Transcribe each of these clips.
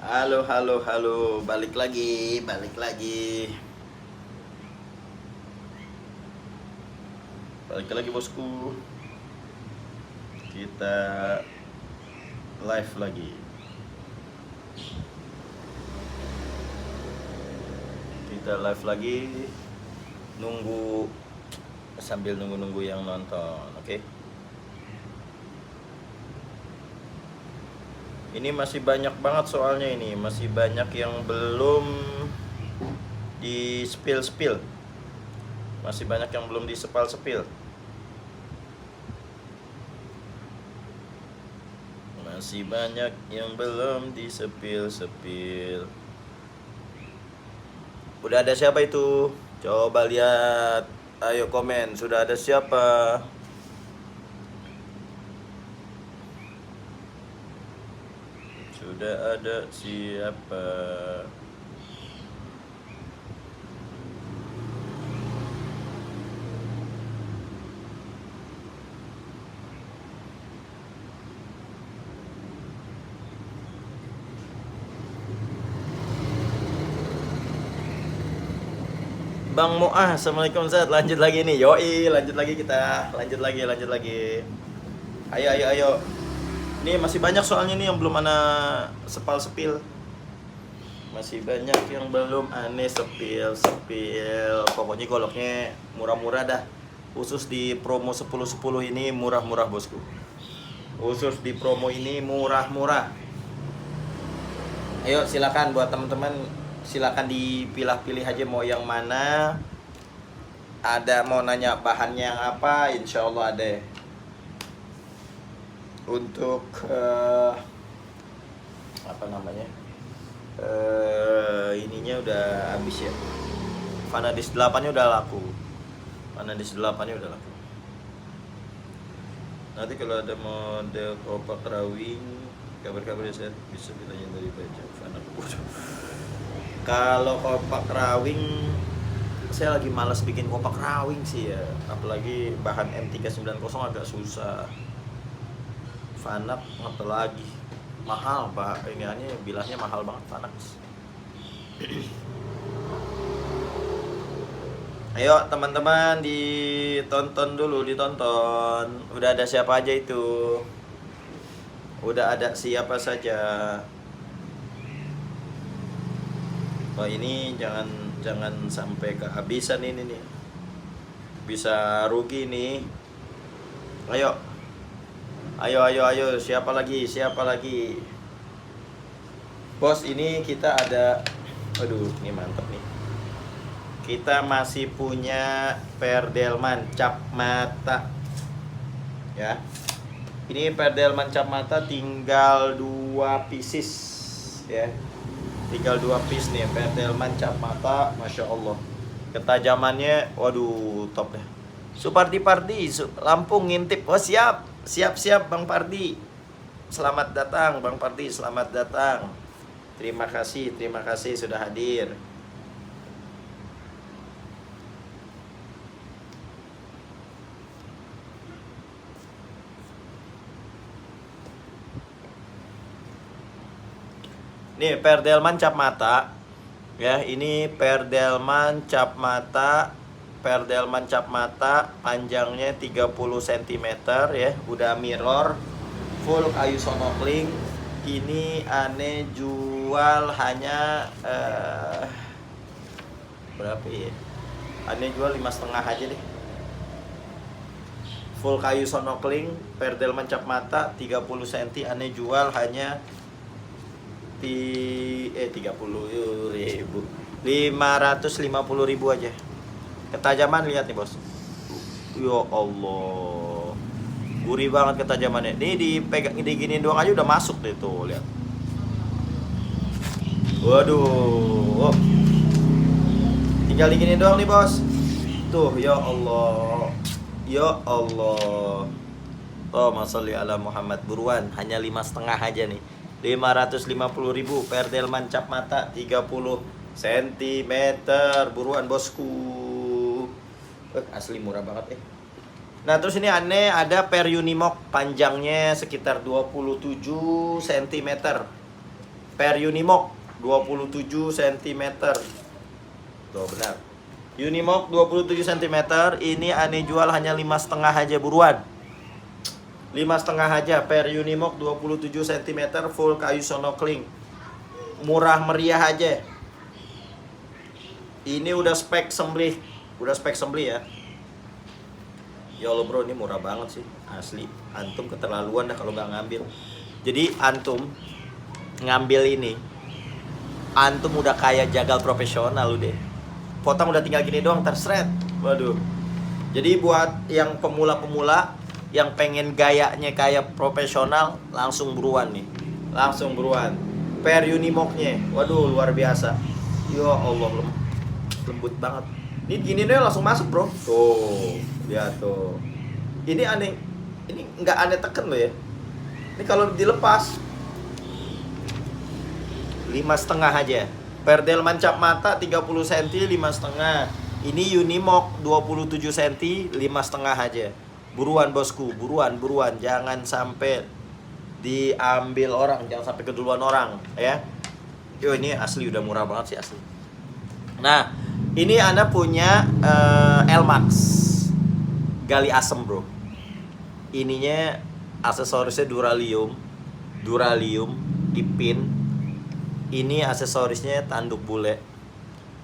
Halo, halo, halo. Balik lagi, balik lagi. Balik lagi, bosku. Kita live lagi. Kita live lagi. Nunggu sambil nunggu yang nonton, oke? Ini masih banyak banget soalnya ini, masih banyak yang belum di spill. Masih banyak yang belum di sepil. Masih banyak yang belum di sepil. Udah ada siapa itu? Coba lihat. Ayo komen, sudah ada siapa? Sudah ada siapa? Bang Moah, assalamualaikum Zat. Lanjut lagi nih, yoi, lanjut lagi kita, lanjut lagi. Ayo. Ini masih banyak soalnya nih yang belum ana sepil. Masih banyak yang belum aneh sepil. Pokoknya goloknya murah-murah dah. Khusus di promo 10-10 ini murah-murah, bosku. Khusus di promo ini murah-murah. Ayo silakan buat teman-teman, silakan dipilah-pilih aja mau yang mana. Ada mau nanya bahannya yang apa, insya Allah ada. Untuk apa namanya, ininya udah habis ya. Vanadis 8 nya udah laku. Nanti kalau ada model kopak rawing, kabar-kabar saya bisa bilangin dari baca Vanadis. Kalau kopak rawing, saya lagi malas bikin kopak rawing sih ya. Apalagi bahan M390 agak susah. Fanak apalagi mahal, ini bilangnya mahal banget Fanak. Ayo teman-teman ditonton. Udah ada siapa aja itu? Udah ada siapa saja? Wah, ini jangan sampai kehabisan ini nih. Bisa rugi nih. Ayo, siapa lagi? Bos, ini kita ada, aduh, ini mantep nih. Kita masih punya Perdelman cap mata. Ya. Ini Perdelman cap mata tinggal 2 pieces ya. Tinggal 2 piece nih Perdelman cap mata, Masya Allah. Ketajamannya, waduh, top deh. Supardi Lampung ngintip. Oh, siap Bang Pardi. Selamat datang Bang Pardi, selamat datang. Terima kasih sudah hadir. Nih Perdelman cap mata. Ya, ini Perdelman cap mata. Panjangnya 30 cm ya, udah mirror, full kayu sonokling. Ini aneh jual hanya berapa ya? Aneh jual 5,5 aja deh. Full kayu sonokling, Perdelman cap mata 30 cm, aneh jual hanya 30.000, 550.000 aja. Ketajaman lihat nih bos. Ya Allah, gurih banget ketajamannya. Ini dipegang diginiin doang aja udah masuk deh tuh, lihat. Waduh, tinggal diginiin doang nih bos. Tuh, ya Allah. Allahumma sholli ala Muhammad. Buruan, hanya 5,5 aja nih. 550.000 Perdelman cap mata 30 cm. Buruan bosku. Asli murah banget. Nah, terus ini aneh ada Per Unimog, panjangnya sekitar 27 cm. Per Unimog 27 cm. Tuh benar. Unimog 27 cm. Ini aneh jual hanya 5,5 aja, buruan. 5,5 aja per Unimog 27 cm full kayu sonokling. Murah meriah aja. Ini udah spek sembelih. Udah spek sembelih ya. Ya Allah bro, ini murah banget sih. Asli, antum keterlaluan dah kalau nggak ngambil. Jadi antum ngambil ini, antum udah kayak jagal profesional lu deh. Potong udah tinggal gini doang, terseret. Waduh. Jadi buat yang pemula-pemula yang pengen gayanya kayak profesional, langsung buruan nih. Langsung buruan. Per Unimognya, waduh luar biasa. Ya Allah, lembut banget. Ini gini deh langsung masuk bro. Tuh, lihat tuh. Ini aneh, ini nggak aneh teken loh ya. Ini kalau dilepas 5,5 aja. Per Delman cap mata 30 cm 5,5. Ini Unimog 27 cm 5,5 aja. Buruan bosku, buruan, jangan sampai diambil orang, jangan sampai keduluan orang ya. Yo ini asli udah murah banget sih asli. Nah, ini Anda punya Elmax gali asem bro. Ininya aksesorisnya duralium dipin. Ini aksesorisnya tanduk bule.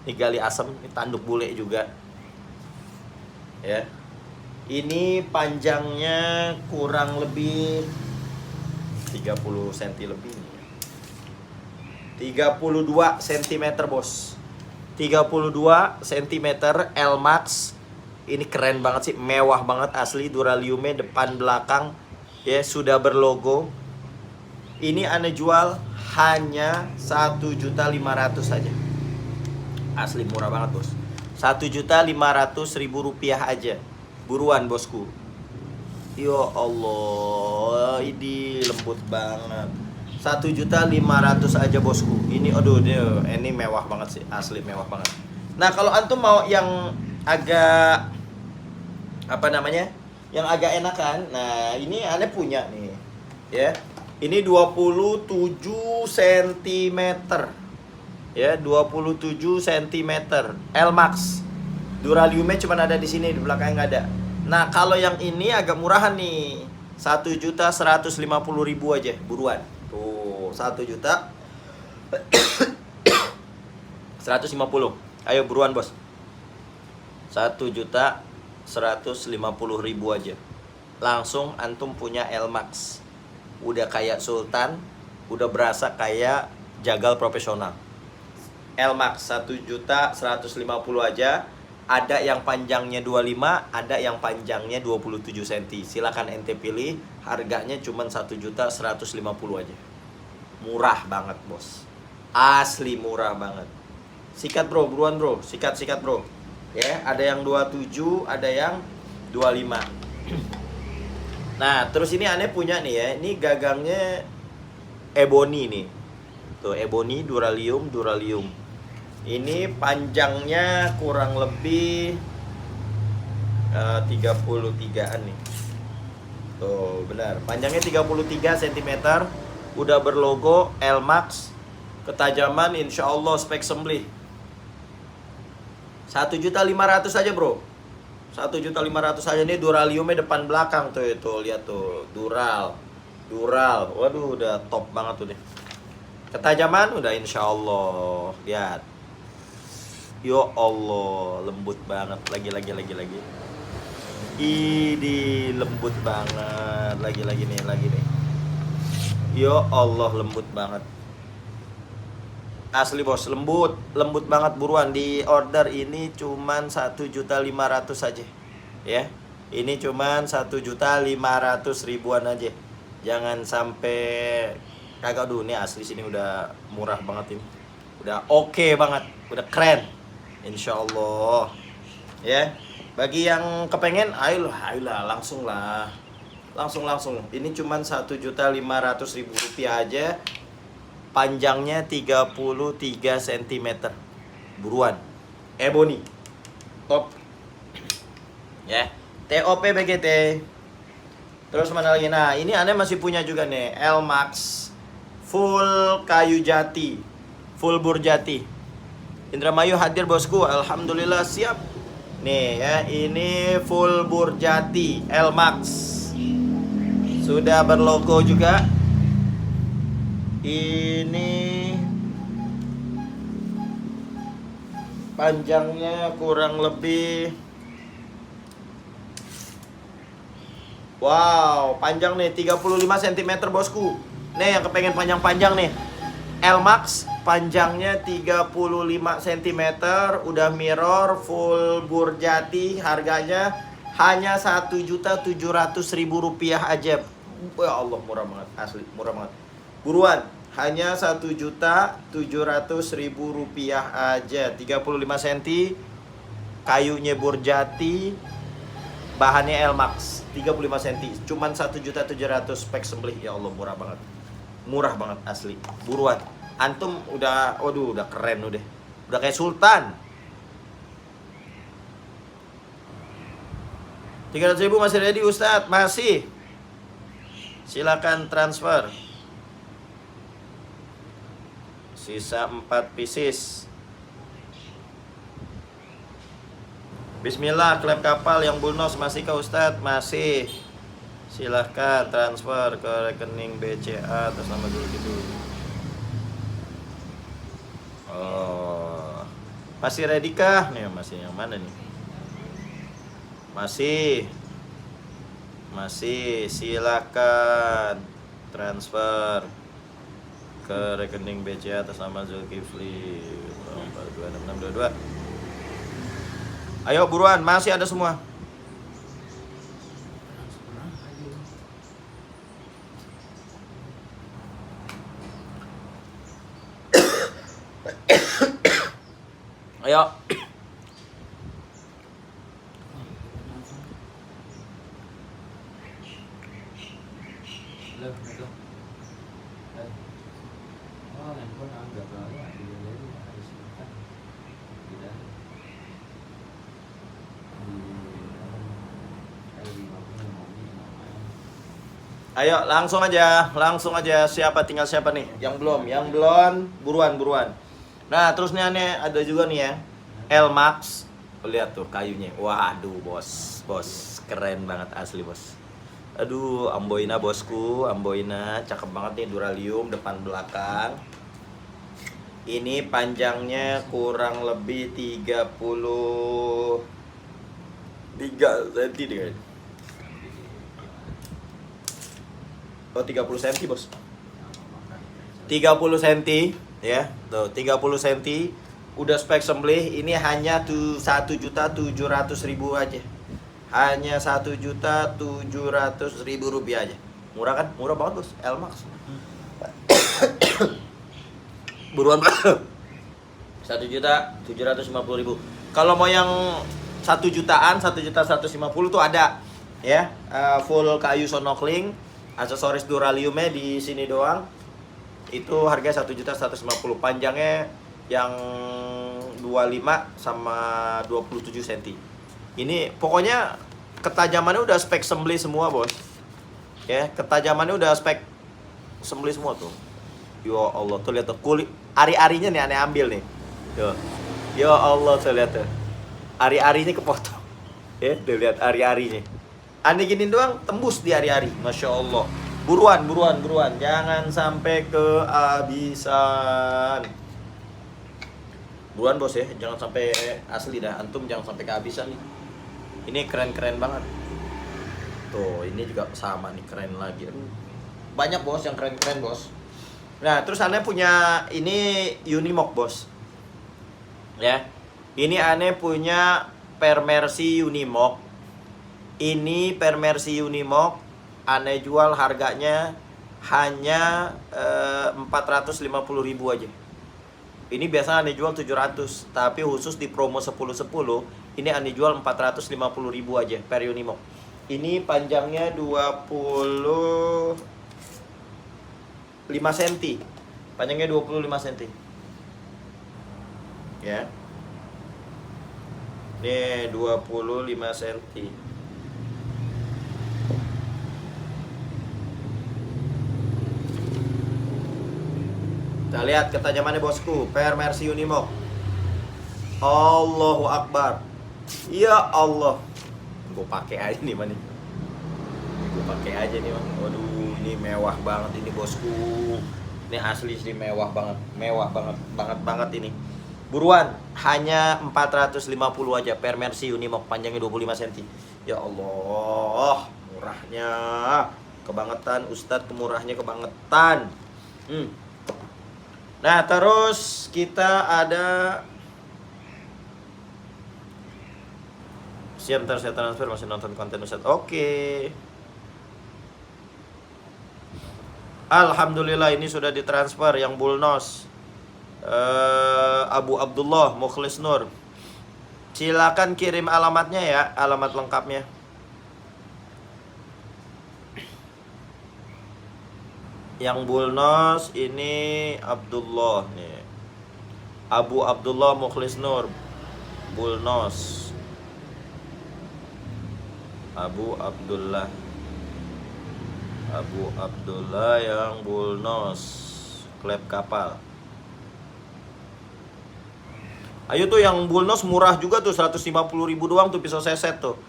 Ini gali asem, ini tanduk bule juga. Ya. Ini panjangnya kurang lebih 30 cm lebih nih. 32 cm bos. 32 cm Elmax. Ini keren banget sih, mewah banget asli, duraliumnya depan belakang ya, sudah berlogo. Ini Anda jual hanya 1.500.000 saja. Asli murah banget bos. 1.500.000 rupiah aja. Buruan bosku. Ya Allah, ini lembut banget. 1.500.000 aja bosku. Ini aduh ini mewah banget sih, asli mewah banget. Nah, kalau antum mau yang agak apa namanya? Yang agak enakan. Nah, ini Anda punya nih. Ya. Ini 27 cm. Ya, 27 cm Elmax. Duraliumnya cuma ada di sini, di belakangnya nggak ada. Nah, kalau yang ini agak murahan nih. 1.150.000 aja, buruan. Tuh, 1.150.000. Ayo buruan, Bos. 1.150.000 aja. Langsung antum punya Elmax. Udah kayak sultan, udah berasa kayak jagal profesional. Elmax 1.150.000 aja. Ada yang panjangnya 25, ada yang panjangnya 27 cm. Silakan ente pilih. Harganya cuma 1.150.000 aja. Murah banget, bos. Asli murah banget. Sikat bro, buruan bro. Sikat bro. Ya, ada yang 27, ada yang 25. Nah, terus ini aneh punya nih ya. Ini gagangnya ebony nih. Tuh, ebony duralium. Ini panjangnya kurang lebih 33-an nih. Tuh, benar. Panjangnya 33 cm. Udah berlogo Elmax. Ketajaman insya Allah spek sembelih. 1.500.000 aja, bro. 1.500.000 aja. Nih duraliumnya depan belakang tuh, itu lihat tuh. Dural. Waduh, udah top banget tuh deh. Ketajaman udah insya Allah. Lihat. Yo Allah, lembut banget. Lagi. Ini lembut banget. Lagi nih. Yo Allah, lembut banget. Asli bos, lembut banget. Buruan di order. Ini cuman 1.500.000 aja. Ya. Ini cuman 1.500.000-an aja. Jangan sampai kagak dulu nih, asli sini udah murah banget ini. Udah oke banget, udah keren. Insya Allah. Ya. Bagi yang kepengen, ayolah langsung. Ini cuman 1.500.000 rupiah aja. Panjangnya 33 cm. Buruan. Ebony. Top. Ya. TOP BGT. Terus mana lagi? Nah, ini Anda masih punya juga nih Elmax full kayu jati, full bur jati. Indramayu hadir bosku, alhamdulillah siap. Nih ya, ini full bur jati L-Max. Sudah berlogo juga. Ini panjangnya kurang lebih, wow, panjang nih 35 cm bosku. Nih yang kepengen panjang-panjang nih, L-Max panjangnya 35 cm, udah mirror, full bur jati, harganya hanya Rp1.700.000 aja. Ya Allah, murah banget, asli murah banget. Buruan, hanya Rp1.700.000 aja. 35 cm, kayunya bur jati, bahannya L-Max 35 cm, cuman 1.700.000 spek sembelih. Ya Allah, murah banget. Murah banget asli. Buruan. Antum udah, waduh, udah keren udah. Udah kayak sultan. 300.000 masih ready Ustadz? Masih. Silakan transfer. Sisa 4 pieces. Bismillah, klep kapal yang bulnos masih ke Ustadz? Masih. Silahkan transfer ke rekening BCA atas nama dulu gitu. Oh, masih ready kah? Nih masih yang mana nih? Masih. Silahkan transfer ke rekening BCA atas nama Zulkifli 426622. Ayo buruan, masih ada semua. Ayo. Ayo langsung aja. Siapa, tinggal siapa nih? Yang belum, buruan. Nah terus nih aneh ada juga nih ya, L-Max. Lihat tuh kayunya. Waduh bos, keren banget asli bos. Aduh, Amboina bosku, Amboina cakep banget nih, duralium depan belakang. Ini panjangnya kurang lebih 33 cm deh. Oh 30 cm bos, 30 cm ya, tuh 30 cm, udah spek sembelih. Ini hanya tuh 1.700.000 aja, hanya Rp1.700.000 aja. Murah kan? Murah banget bos, L-Max. Buruan banget. 1.750.000. Kalau mau yang 1 jutaan, 1.150.000 tuh ada ya, full kayu sonokling, aksesoris duraliumnya di sini doang. Itu harga 1.150.000. Panjangnya yang 25 sama 27 cm. Ini pokoknya ketajamannya udah spek sembelih semua bos. Ya, ketajamannya udah spek sembelih semua tuh. Ya Allah, tuh lihat tuh kulit ari-arinya nih aneh ambil nih. Tuh. Ya Allah, tuh lihat tuh. Ari-arinya kepotong. Ya, tuh lihat ari-arinya. Aneh gini doang tembus di ari-ari. Masya Allah. Buruan. Jangan sampai kehabisan. Buruan bos ya, jangan sampai asli dah. Antum jangan sampai kehabisan nih. Ini keren-keren banget. Tuh, ini juga sama nih, keren lagi. Banyak bos yang keren-keren bos. Nah, terus aneh punya ini Unimog bos. Ya. Ini aneh punya Permersi Unimog. Ini Permersi Unimog aneh jual harganya hanya 450.000 aja. Ini biasa aneh jual 700, tapi khusus di promo 10-10 ini aneh jual 450.000 aja per Unimog. Ini panjangnya 25 cm. Panjangnya 25 cm. Ya. Ini 25 cm. Kita lihat ketajamannya bosku. Per Mercy Unimog. Allahu Akbar. Ya Allah. Gue pakai aja nih man. Gue pakai aja nih man. Waduh, ini mewah banget ini bosku. Ini asli sih mewah banget. Mewah banget ini. Buruan, hanya 450 aja per Mercy Unimog, panjangnya 25 cm. Ya Allah, murahnya kebangetan Ustadz, kemurahnya kebangetan. Nah, terus kita ada siap, ntar saya transfer, masih nonton konten Ustadz. Oke. Alhamdulillah ini sudah ditransfer yang Bulnos. Abu Abdullah Mukhlis Nur. Silakan kirim alamatnya ya, alamat lengkapnya. Yang Bulnos ini Abdullah nih. Abu Abdullah Mukhlis Nur. Bulnos. Abu Abdullah yang Bulnos. Klep kapal. Ayo tuh yang Bulnos murah juga tuh, 150.000 doang tuh pisau seset tuh.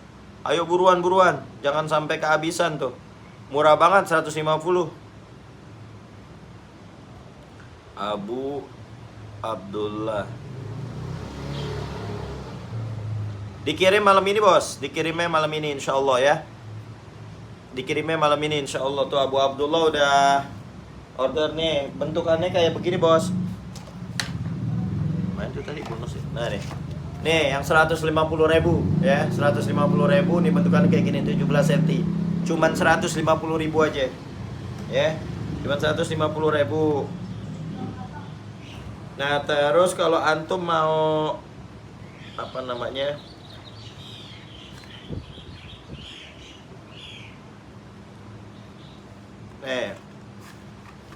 Ayo buruan, jangan sampai kehabisan tuh. Murah banget 150. Abu Abdullah. Dikirim malam ini bos, dikirimnya malam ini insya Allah ya. Dikirimnya malam ini insya Allah tuh. Abu Abdullah udah order nih. Bentukannya kayak begini bos. Itu tadi bonus ya. Nah nih yang 150.000 ya, 150.000 nih bentukannya kayak gini, 17 cm. Cuman 150.000 aja. Ya. Cuman 150.000. Nah, terus kalau antum mau apa namanya?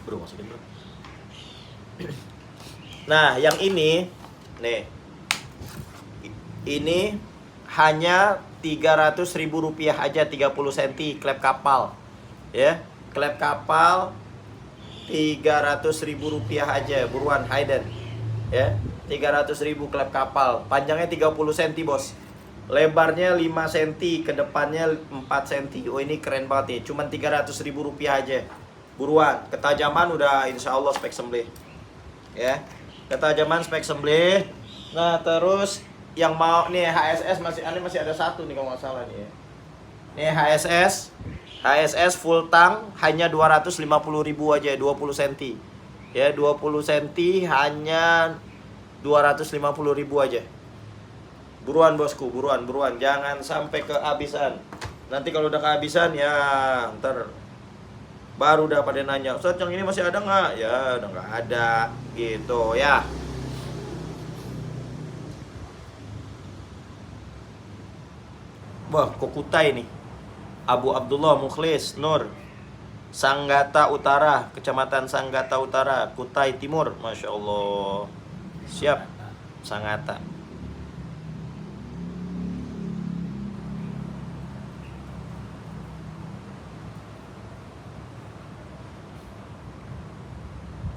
Bro, masukin bro. Nah, yang ini nih. Ini hanya 300.000 rupiah aja, 30 cm klep kapal. Ya, klep kapal 300.000 rupiah aja, buruan Hayden. Ya, 300.000 klep kapal. Panjangnya 30 cm, Bos. Lebarnya 5 cm, ke depannya 4 cm. Oh, ini keren banget nih. Cuman 300.000 rupiah aja. Buruan, ketajaman udah insya Allah spek sembelih. Ya. Ketajaman spek sembelih. Nah, terus yang mau nih HSS masih ada satu nih kalau nggak salah nih ya. Nih HSS full tank hanya 250.000 aja, 20 cm. Ya, 20 cm hanya 250.000 aja. Buruan bosku, buruan. Jangan sampai kehabisan. Nanti kalau udah kehabisan ya ntar baru udah pada nanya, Ustadz yang ini masih ada nggak? Ya udah nggak ada gitu ya. Wah, kok Kutai nih. Abu Abdullah Mukhlis Nur, Sanggata Utara, Kecamatan Sanggata Utara, Kutai Timur. Masya Allah. Siap, Sanggata.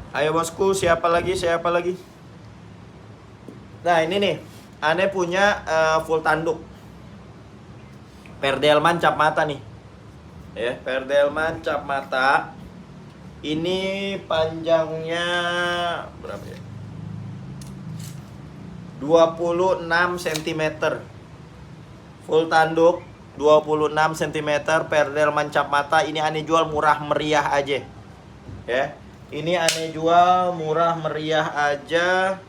Ayo bosku, siapa lagi? Nah ini nih, Ane punya full tanduk Perdelman cap mata nih. Ya, Perdelman cap mata. Ini panjangnya berapa ya? 26 cm. Full tanduk 26 cm Perdelman cap mata. Ini Ane jual murah meriah aja. Ya. Ini Ane jual murah meriah aja.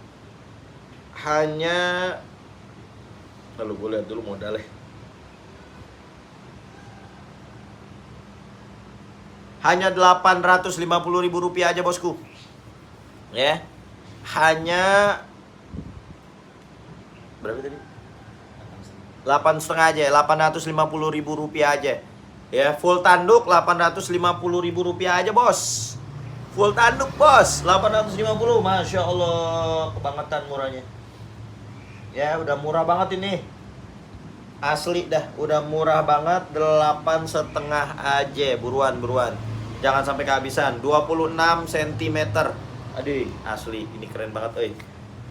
Hanya, lalu gue lihat dulu modalnya. Hanya 850.000 rupiah aja bosku. Ya. Hanya berapa tadi? 8,5 aja, 850.000 rupiah aja. Ya, full tanduk 850.000 rupiah aja bos. Full tanduk bos, 850. Masya Allah, kebangetan murahnya. Ya, udah murah banget ini. Asli dah, udah murah banget. 8,5 aja. Buruan. Jangan sampai kehabisan. 26 cm. Aduh, asli ini keren banget, euy.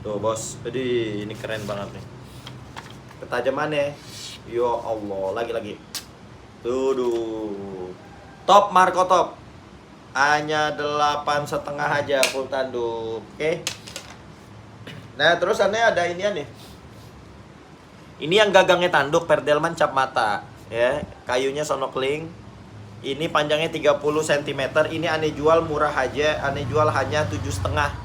Tuh, Bos. Aduh, ini keren banget nih. Ketajamannya. Ya Allah, lagi-lagi. Tuh. Top Marco top. Hanya 8,5 aja full tanduk. Oke. Nah, terus aneh ada ini nih. Ini yang gagangnya tanduk Perdelman cap mata, ya. Kayunya sonokling. Ini panjangnya 30 cm. Ini aneh jual murah aja. Aneh jual hanya 7,5.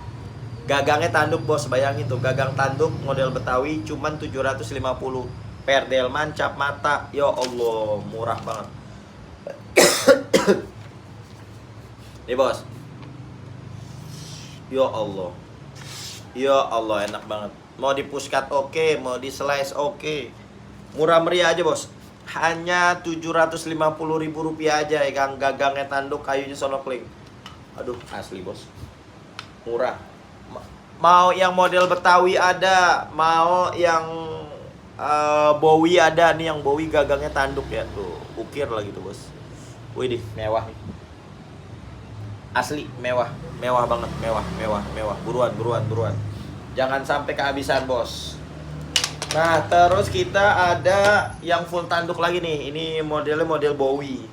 Gagangnya tanduk, Bos. Bayangin tuh, gagang tanduk model Betawi cuman 750. Perdelman cap mata. Ya Allah, murah banget. Nih, Bos. Ya Allah. Ya Allah, enak banget. Mau di puskat oke, mau di slice oke. Murah meriah aja, Bos. Hanya 750.000 rupiah aja, yang gagangnya tanduk, kayunya sonokling. Aduh, asli, Bos. Murah. Mau yang model Betawi ada, mau yang Bowie ada nih, yang Bowie gagangnya tanduk ya. Tuh, ukir lagi tuh, Bos. Wih, mewah nih. Asli mewah banget, mewah. Buruan. Jangan sampai kehabisan, Bos. Nah, terus kita ada yang full tanduk lagi nih. Ini modelnya model Bowie.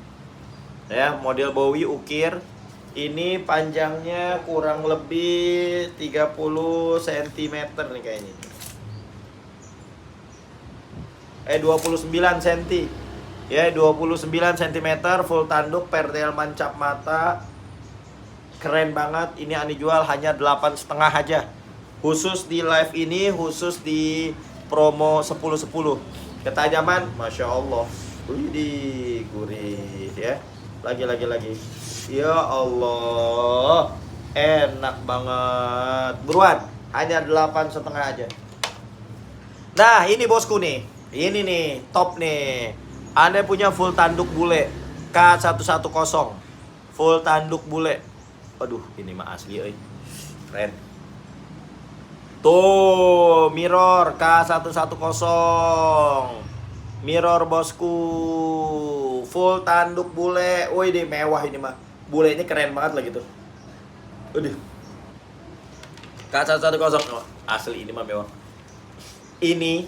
Ya, model Bowie ukir. Ini panjangnya kurang lebih 30 cm nih kayaknya. 29 cm. Ya, 29 cm full tanduk Perdelman cap mata. Keren banget. Ini Ani jual hanya 8,5 aja. Khusus di live ini, khusus di promo 10-10. Ketajaman, Masya Allah. Widih, gurih ya. Lagi. Ya Allah, enak banget. Buruan, hanya 8,5 aja. Nah, ini bosku nih. Ini nih, top nih. Anda punya full tanduk bule K110. Full tanduk bule. Aduh, ini mah asli, euy. Keren. Tuh, mirror K110. Mirror bosku. Full tanduk bule. Wih, ini mewah ini mah. Bulenya keren banget lah gitu. Aduh. K110. Asli ini mah mewah. Ini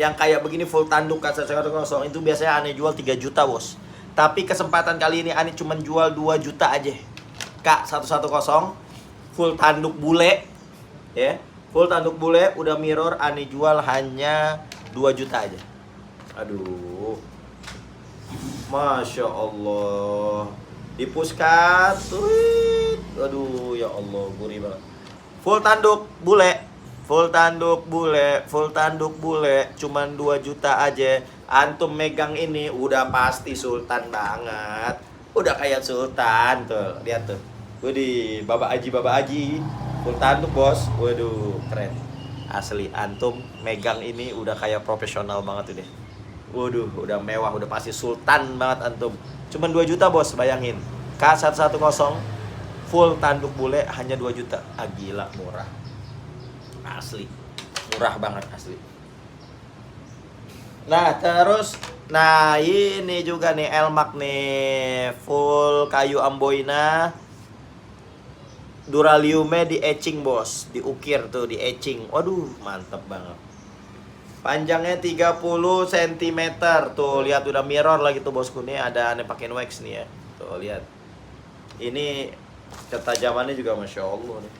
yang kayak begini full tanduk K110 itu biasanya Ane jual 3 juta, Bos. Tapi kesempatan kali ini Ane cuma jual 2 juta aja. K110 full tanduk bule. Ya, full tanduk bule udah mirror, Ani jual hanya 2 juta aja. Aduh, Masya Allah. Di puskat, aduh ya Allah, gurih banget. Full tanduk bule, cuman 2 juta aja. Antum megang ini udah pasti sultan banget. Udah kayak sultan tuh, lihat tuh. Widih, Bapak Haji. Full tanduk, Bos. Waduh, keren. Asli, antum megang ini udah kayak profesional banget udah. Waduh, udah mewah, udah pasti sultan banget antum. Cuman 2 juta, Bos, bayangin. K110 full tanduk bule hanya 2 juta. Ah, gila, murah. Asli. Murah banget asli. Nah, terus ini juga nih Elmak nih, full kayu amboina. Duraliumnya di etching, Bos. Diukir tuh, di etching. Waduh, mantep banget. Panjangnya 30 cm. Tuh, lihat udah mirror lagi tuh, Bosku. Nih ada Ane pakein wax nih ya. Tuh, lihat. Ini ketajamannya juga Masya Allah nih.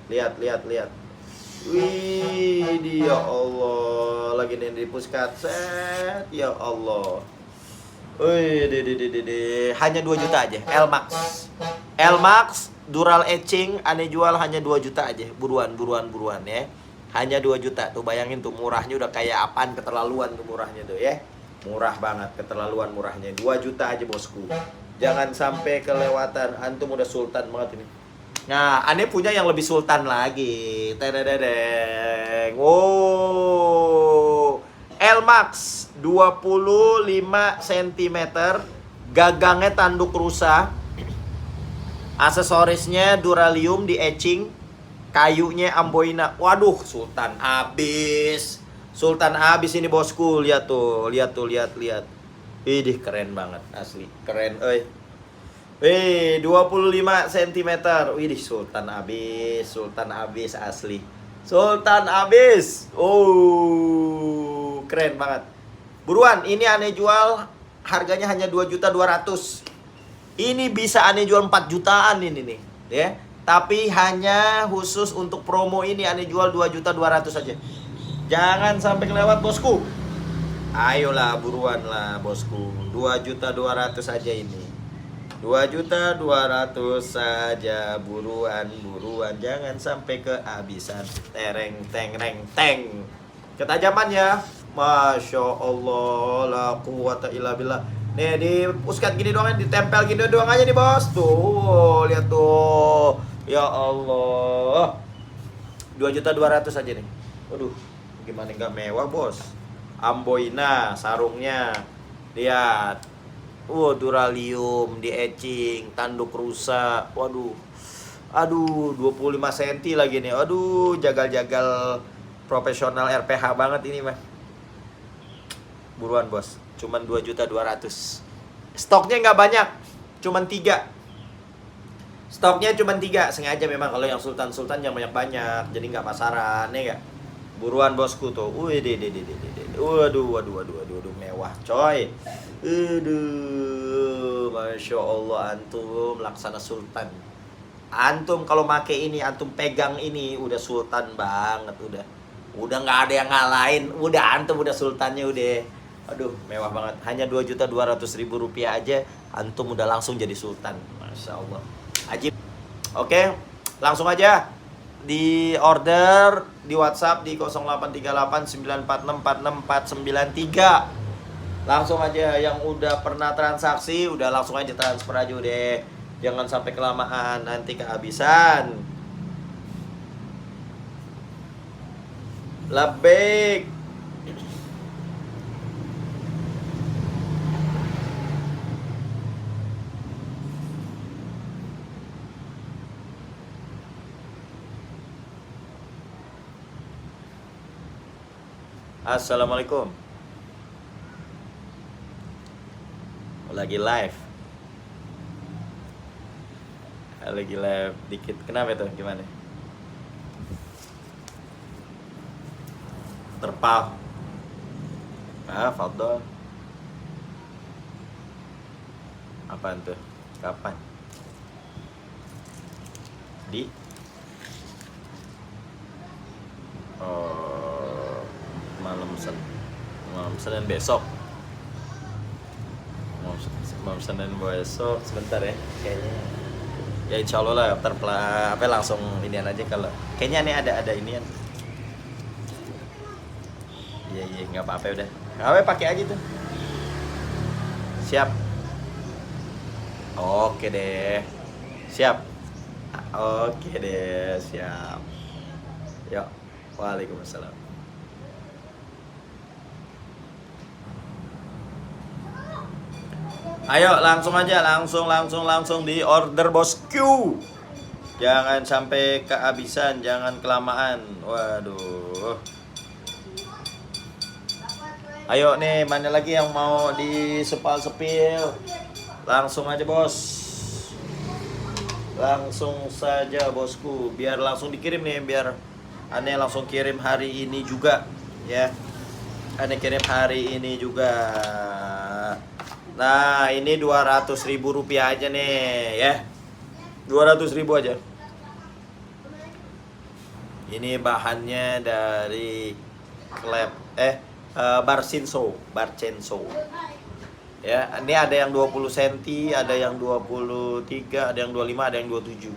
Lihat. Wih, ya Allah. Lagi nih di puskat. Set, ya Allah. Wih, hanya 2 juta aja. L-Max Dural etching Ane jual hanya 2 juta aja. Buruan ya. Hanya 2 juta. Tuh bayangin tuh murahnya udah kayak apaan, keterlaluan tuh murahnya tuh ya. Murah banget, keterlaluan murahnya. 2 juta aja, Bosku. Jangan sampai kelewatan. Antum udah sultan banget ini. Nah, Ane punya yang lebih sultan lagi. Tedededeng. Wow. L-Max 25 cm. Gagangnya tanduk rusa. Aksesorisnya duralium di etching. Kayunya amboina. Waduh, sultan abis. Sultan abis ini, Bosku. Lihat tuh. Idih, keren banget asli. Keren, euy. Wih, 25 cm. Wih, Sultan abis asli. Sultan abis. Oh, keren banget. Buruan, ini aneh jual harganya hanya 2.200.000. Ini bisa aneh jual 4 jutaan ini nih, ya. Tapi hanya khusus untuk promo ini aneh jual 2.200.000 aja. Jangan sampai kelewat, bosku. Ayolah, buruan lah, bosku. 2.200.000 aja ini. 2.200.000 saja, buruan, jangan sampai kehabisan. Tereng, teng, reng, teng. Ketajamannya, masya Allah, la quwata illa billah. Nih, di puskat gini doang, ditempel gini doang aja nih, bos. Tuh, lihat tuh. Ya Allah. 2.200.000 aja nih. Waduh, gimana nggak mewah, bos? Amboina sarungnya. Lihat. Duralium di etching, tanduk rusak. Waduh. Aduh, 25 cm lagi nih. Aduh, jagal-jagal profesional RPH banget ini, mah. Buruan, bos. Cuman 2.200.000. Stoknya nggak banyak. Cuman 3. Stoknya cuman 3. Sengaja memang kalau yang sultan-sultan yang banyak-banyak. Jadi nggak pasaran, ya nggak? Buruan, bosku tuh. Wih, waduh, mewah, coy. Masya Allah, antum laksana sultan. Antum kalau make ini, antum pegang ini, udah sultan banget, udah nggak ada yang ngalahin, udah antum udah sultannya, udah. Aduh, mewah banget. Hanya 2.200.000 rupiah aja, antum udah langsung jadi sultan. Masya Allah, ajib. Oke, langsung aja di order di WhatsApp di 083894646493. Langsung aja, yang udah pernah transaksi udah langsung aja transfer aja deh. Jangan sampai kelamaan, nanti kehabisan. Labbaik. Assalamualaikum. Lagi live dikit. Kenapa itu? Gimana? Terpal. Fadol. Apaan tuh? Kapan? Di malam Senin besok. Malam Senin besok, sebentar ya, kayaknya. Ya insya Allah lah, langsung inian aja kalau. Kayaknya nih ada inian. Iya, nggak apa-apa udah. Pakai aja tuh. Siap. Oke deh. Siap. Oke deh, siap. Yuk. Waalaikumsalam. Ayo langsung aja, langsung di order, bosku. Jangan sampai kehabisan, jangan kelamaan. Waduh. Ayo nih, mana lagi yang mau di sepil? Langsung aja, bos. Langsung saja, bosku. Biar langsung dikirim nih, biar aneh langsung kirim hari ini juga, ya. Aneh kirim hari ini juga. Nah, ini 200.000 rupiah aja nih, ya. 200.000 aja. Ini bahannya dari Barcenso. Ya, ini ada yang 20 cm, ada yang 23, ada yang 25, ada yang 27.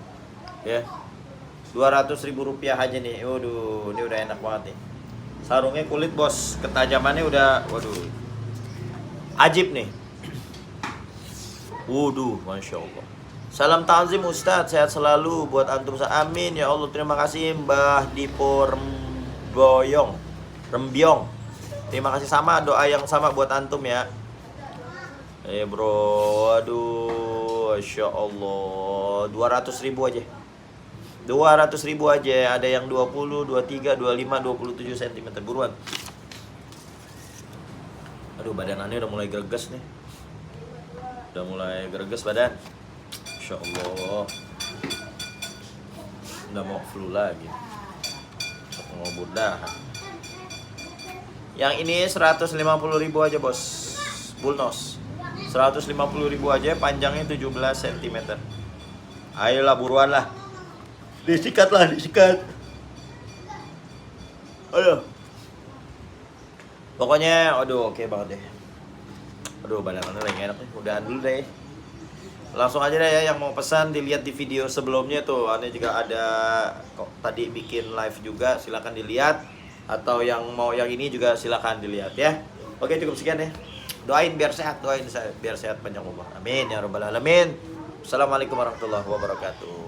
Ya. 200.000 rupiah aja nih. Waduh, ini udah enak banget nih. Sarungnya kulit, bos. Ketajamannya udah, waduh. Ajib nih. Waduh, Masya Allah. Salam takzim Ustadz, sehat selalu buat antum. Amin ya Allah. Terima kasih Mbah Dipo Rembyong. Terima kasih, sama doa yang sama buat antum ya. Bro, aduh, Masya Allah. 200.000 aja. 200.000 aja. Ada yang 20, 23, 25, 27 cm. Buruan. Aduh, badan aneh udah mulai greges nih. Udah mulai greges badan. Masya Allah. Udah mau flu lagi. Mau buddha. Yang ini 150.000 aja bos. Bullnose 150.000 aja, panjangnya 17 cm. Ayolah buruan lah. Disikat lah, disikat. Aduh. Pokoknya, aduh oke banget deh. Aduh badannya lagi enak nih, udahan dulu deh. Langsung aja deh ya, yang mau pesan dilihat di video sebelumnya tuh. Aneh juga ada kok tadi bikin live juga, silakan dilihat. Atau yang mau yang ini juga silakan dilihat ya. Oke cukup sekian ya. Doain biar sehat, biar sehat panjang umur. Amin ya rabbal alamin. Assalamualaikum warahmatullahi wabarakatuh.